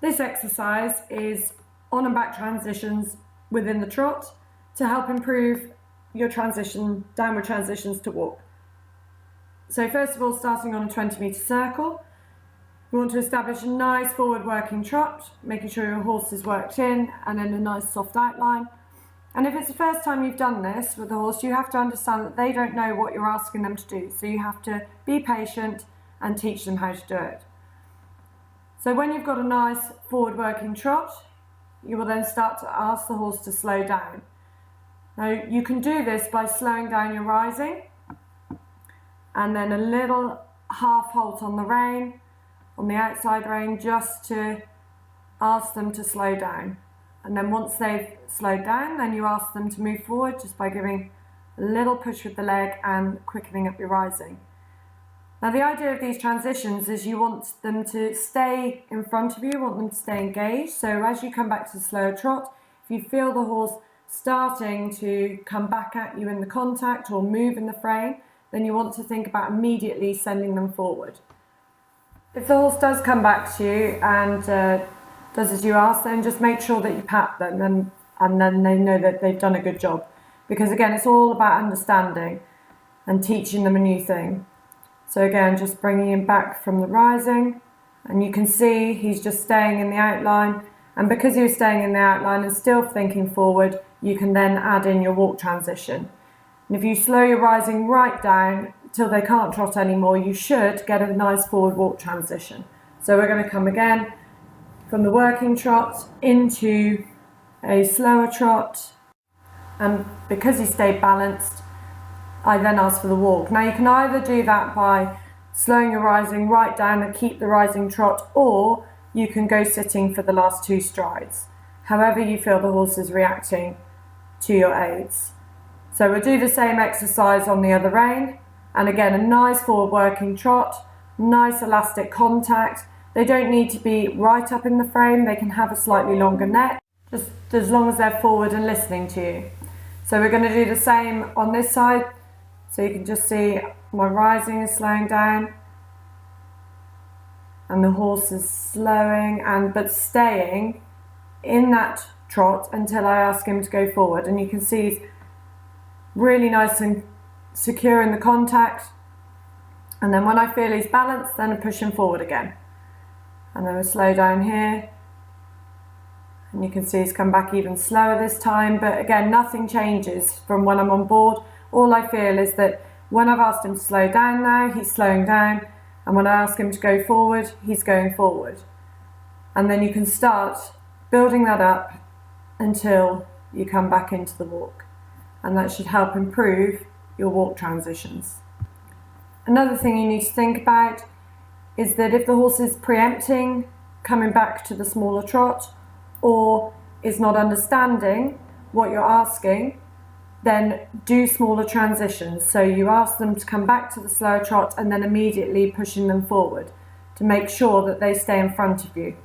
This exercise is on and back transitions within the trot to help improve your downward transitions to walk. So first of all, starting on a 20-metre circle, you want to establish a nice forward working trot, making sure your horse is worked in and then a nice soft outline. And if it's the first time you've done this with the horse, you have to understand that they don't know what you're asking them to do. So you have to be patient and teach them how to do it. So when you've got a nice forward working trot, you will then start to ask the horse to slow down. Now you can do this by slowing down your rising and then a little half halt on the rein, on the outside rein, just to ask them to slow down. And then once they've slowed down, then you ask them to move forward just by giving a little push with the leg and quickening up your rising. Now the idea of these transitions is you want them to stay in front of you, you want them to stay engaged. So as you come back to the slower trot, if you feel the horse starting to come back at you in the contact or move in the frame, then you want to think about immediately sending them forward. If the horse does come back to you and does as you ask, then just make sure that you pat them and then they know that they've done a good job. Because again, it's all about understanding and teaching them a new thing. So again, just bringing him back from the rising, and you can see he's just staying in the outline. And because he was staying in the outline and still thinking forward, you can then add in your walk transition. And if you slow your rising right down till they can't trot anymore, you should get a nice forward walk transition. So we're going to come again from the working trot into a slower trot. And because he stayed balanced, I then ask for the walk. Now you can either do that by slowing your rising right down and keep the rising trot, or you can go sitting for the last two strides, however you feel the horse is reacting to your aids. So we'll do the same exercise on the other rein, and again a nice forward working trot, nice elastic contact. They don't need to be right up in the frame, they can have a slightly longer neck, just as long as they're forward and listening to you. So we're going to do the same on this side. So you can just see my rising is slowing down and the horse is slowing but staying in that trot until I ask him to go forward. And you can see he's really nice and secure in the contact. And then when I feel he's balanced, then I push him forward again. And then we slow down here. And you can see he's come back even slower this time. But again, nothing changes from when I'm on board. All I feel is that when I've asked him to slow down now, he's slowing down. And when I ask him to go forward, he's going forward. And then you can start building that up until you come back into the walk. And that should help improve your walk transitions. Another thing you need to think about is that if the horse is preempting, coming back to the smaller trot, or is not understanding what you're asking, then do smaller transitions. So you ask them to come back to the slower trot and then immediately pushing them forward to make sure that they stay in front of you.